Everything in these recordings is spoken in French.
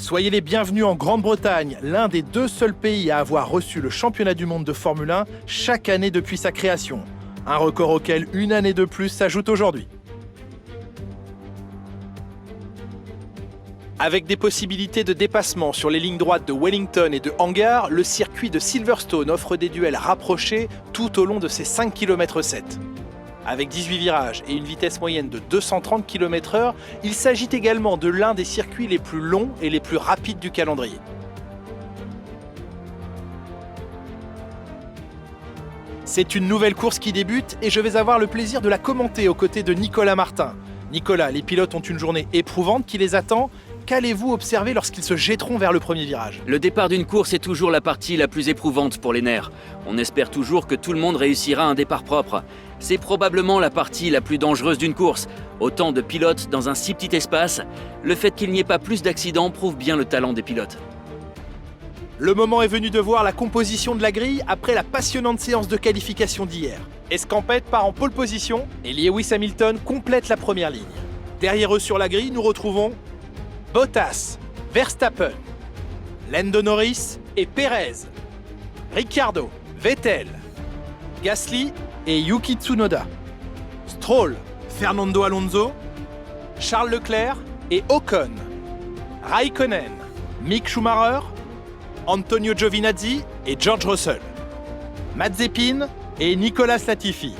Soyez les bienvenus en Grande-Bretagne, l'un des 2 seuls pays à avoir reçu le championnat du monde de Formule 1 chaque année depuis sa création. Un record auquel une année de plus s'ajoute aujourd'hui. Avec des possibilités de dépassement sur les lignes droites de Wellington et de Hangar, le circuit de Silverstone offre des duels rapprochés tout au long de ses 5,7 km. Avec 18 virages et une vitesse moyenne de 230 km/h, il s'agit également de l'un des circuits les plus longs et les plus rapides du calendrier. C'est une nouvelle course qui débute et je vais avoir le plaisir de la commenter aux côtés de Nicolas Martin. Nicolas, les pilotes ont une journée éprouvante qui les attend. Qu'allez-vous observer lorsqu'ils se jetteront vers le premier virage? Le départ d'une course est toujours la partie la plus éprouvante pour les nerfs. On espère toujours que tout le monde réussira un départ propre. C'est probablement la partie la plus dangereuse d'une course. Autant de pilotes dans un si petit espace, le fait qu'il n'y ait pas plus d'accidents prouve bien le talent des pilotes. Le moment est venu de voir la composition de la grille après la passionnante séance de qualification d'hier. Escampette part en pole position et Lewis Hamilton complète la première ligne. Derrière eux sur la grille, nous retrouvons Bottas, Verstappen, Lando Norris et Perez, Ricciardo, Vettel, Gasly et Yuki Tsunoda, Stroll, Fernando Alonso, Charles Leclerc et Ocon, Raikkonen, Mick Schumacher, Antonio Giovinazzi et George Russell, Mazepin et Nicolas Latifi.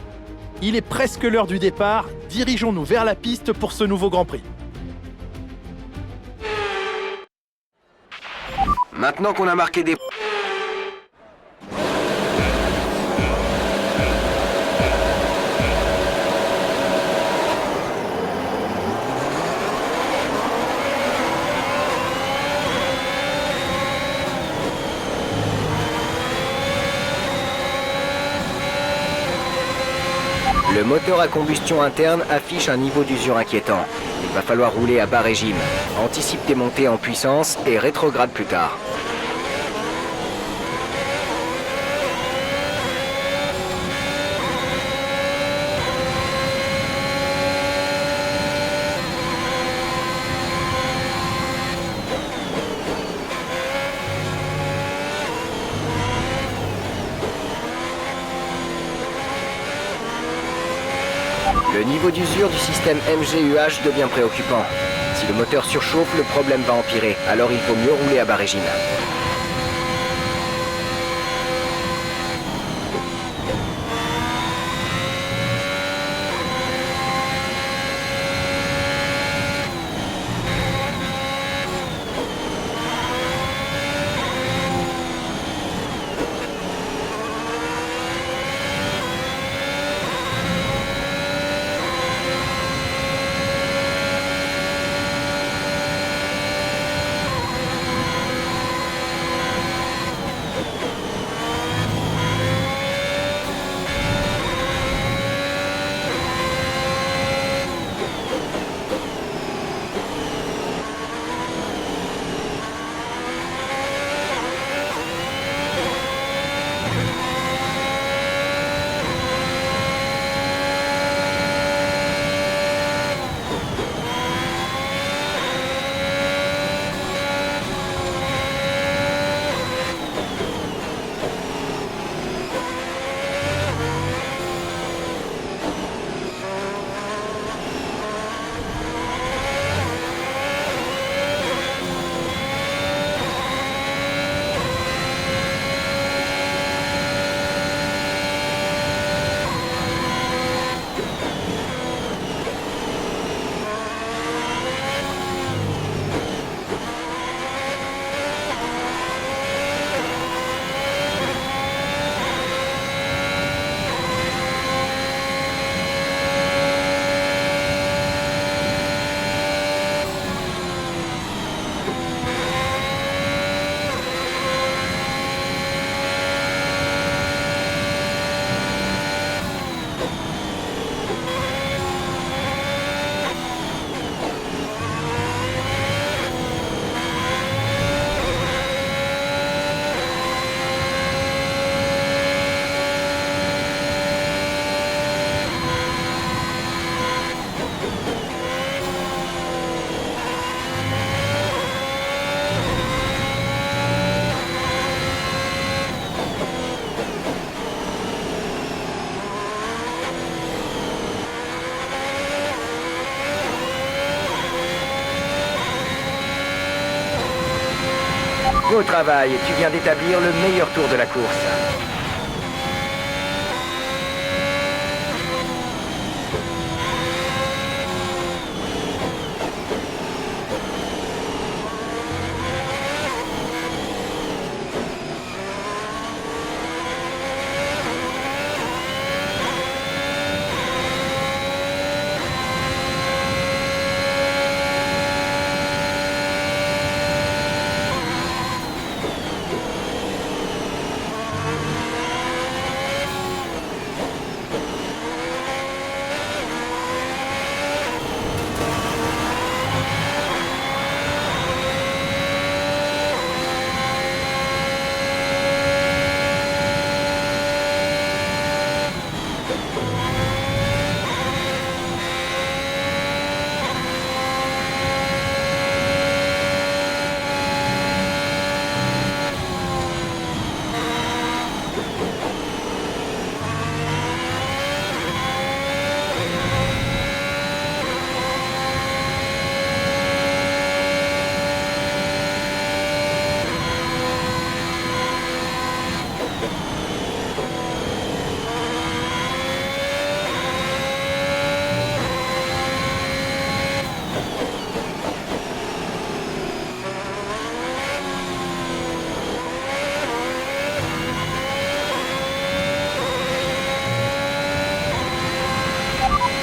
Il est presque l'heure du départ, dirigeons-nous vers la piste pour ce nouveau Grand Prix. Maintenant qu'on a marqué des... Le moteur à combustion interne affiche un niveau d'usure inquiétant. Il va falloir rouler à bas régime. Anticipe tes montées en puissance et rétrograde plus tard. Le niveau d'usure du système MGUH devient préoccupant. Si le moteur surchauffe, le problème va empirer, alors il faut mieux rouler à bas régime. Beau travail, tu viens d'établir le meilleur tour de la course.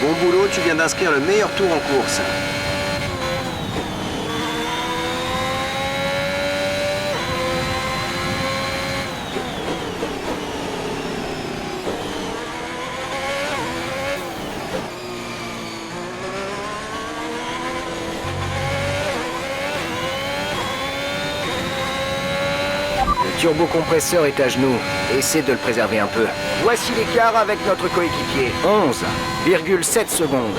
Bon boulot, tu viens d'inscrire le meilleur tour en course. Le turbocompresseur est à genoux. Essaie de le préserver un peu. Voici l'écart avec notre coéquipier. 11,7 secondes.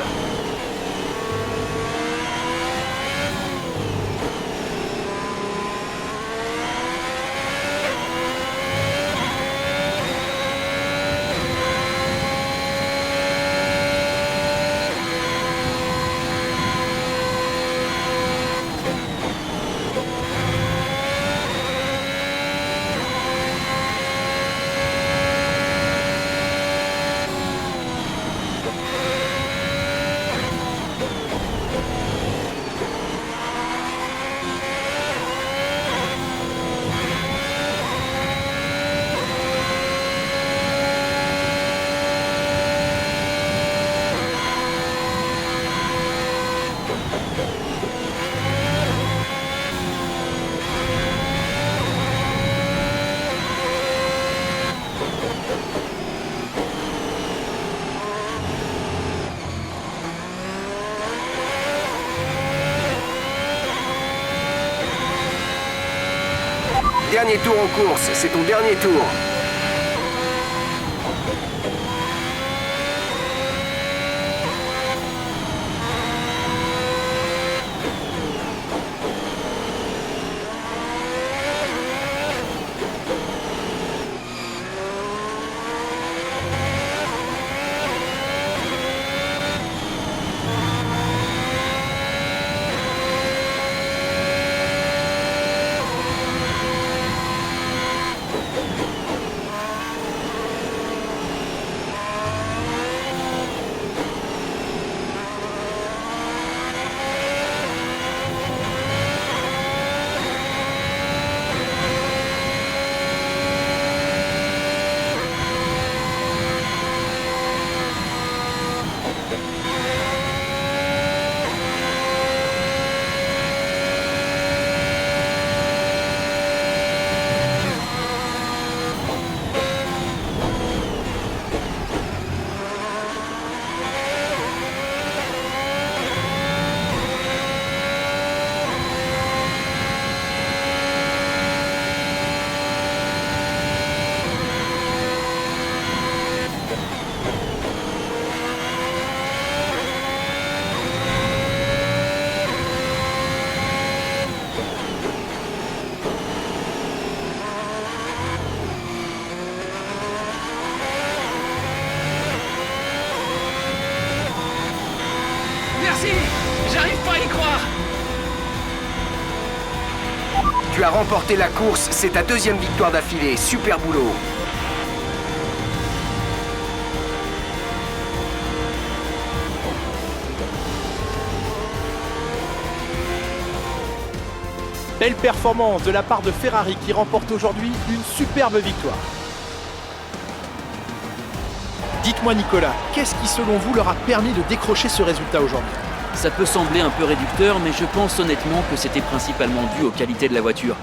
Dernier tour en course, c'est ton dernier tour. Tu as remporté la course, c'est ta deuxième victoire d'affilée. Super boulot. Belle performance de la part de Ferrari qui remporte aujourd'hui une superbe victoire. Dites-moi Nicolas, qu'est-ce qui selon vous leur a permis de décrocher ce résultat aujourd'hui? Ça peut sembler un peu réducteur, mais je pense honnêtement que c'était principalement dû aux qualités de la voiture.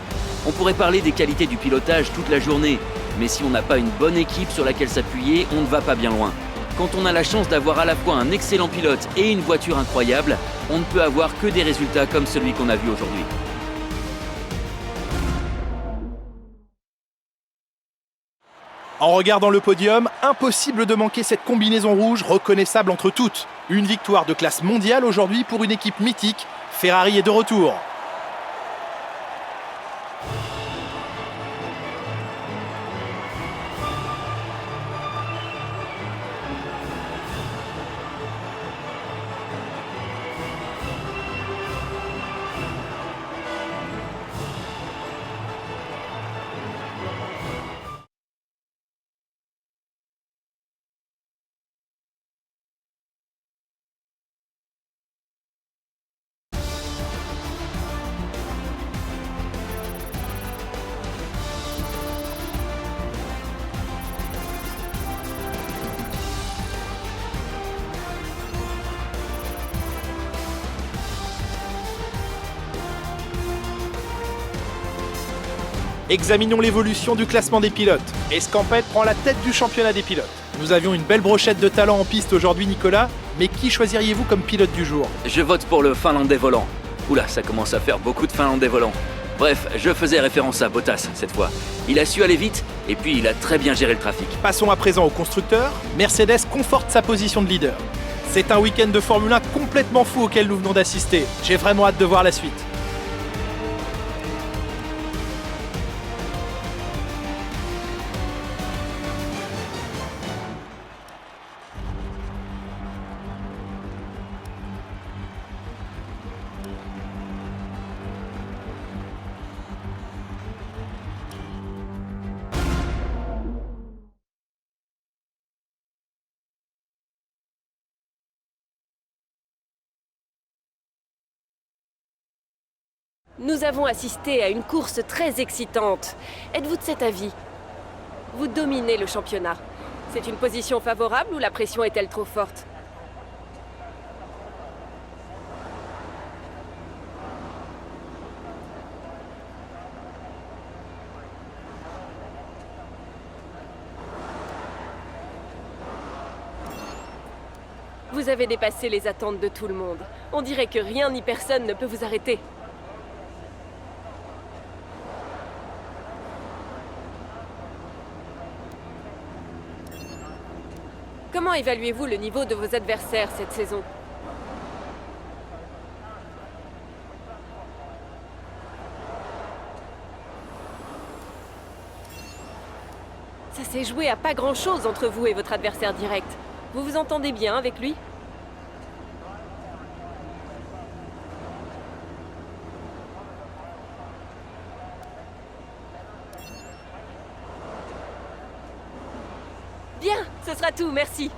On pourrait parler des qualités du pilotage toute la journée, mais si on n'a pas une bonne équipe sur laquelle s'appuyer, on ne va pas bien loin. Quand on a la chance d'avoir à la fois un excellent pilote et une voiture incroyable, on ne peut avoir que des résultats comme celui qu'on a vu aujourd'hui. En regardant le podium, impossible de manquer cette combinaison rouge reconnaissable entre toutes. Une victoire de classe mondiale aujourd'hui pour une équipe mythique. Ferrari est de retour. Examinons l'évolution du classement des pilotes. Escampette prend la tête du championnat des pilotes. Nous avions une belle brochette de talent en piste aujourd'hui Nicolas, mais qui choisiriez-vous comme pilote du jour? Je vote pour le Finlandais volant. Oula, ça commence à faire beaucoup de Finlandais volants. Bref, je faisais référence à Bottas cette fois. Il a su aller vite, et puis il a très bien géré le trafic. Passons à présent au constructeur. Mercedes conforte sa position de leader. C'est un week-end de Formule 1 complètement fou auquel nous venons d'assister. J'ai vraiment hâte de voir la suite. Nous avons assisté à une course très excitante. Êtes-vous de cet avis? Vous dominez le championnat. C'est une position favorable ou la pression est-elle trop forte? Vous avez dépassé les attentes de tout le monde. On dirait que rien ni personne ne peut vous arrêter. Comment évaluez-vous le niveau de vos adversaires cette saison? Ça s'est joué à pas grand-chose entre vous et votre adversaire direct. Vous vous entendez bien avec lui? Bien, ce sera tout, merci.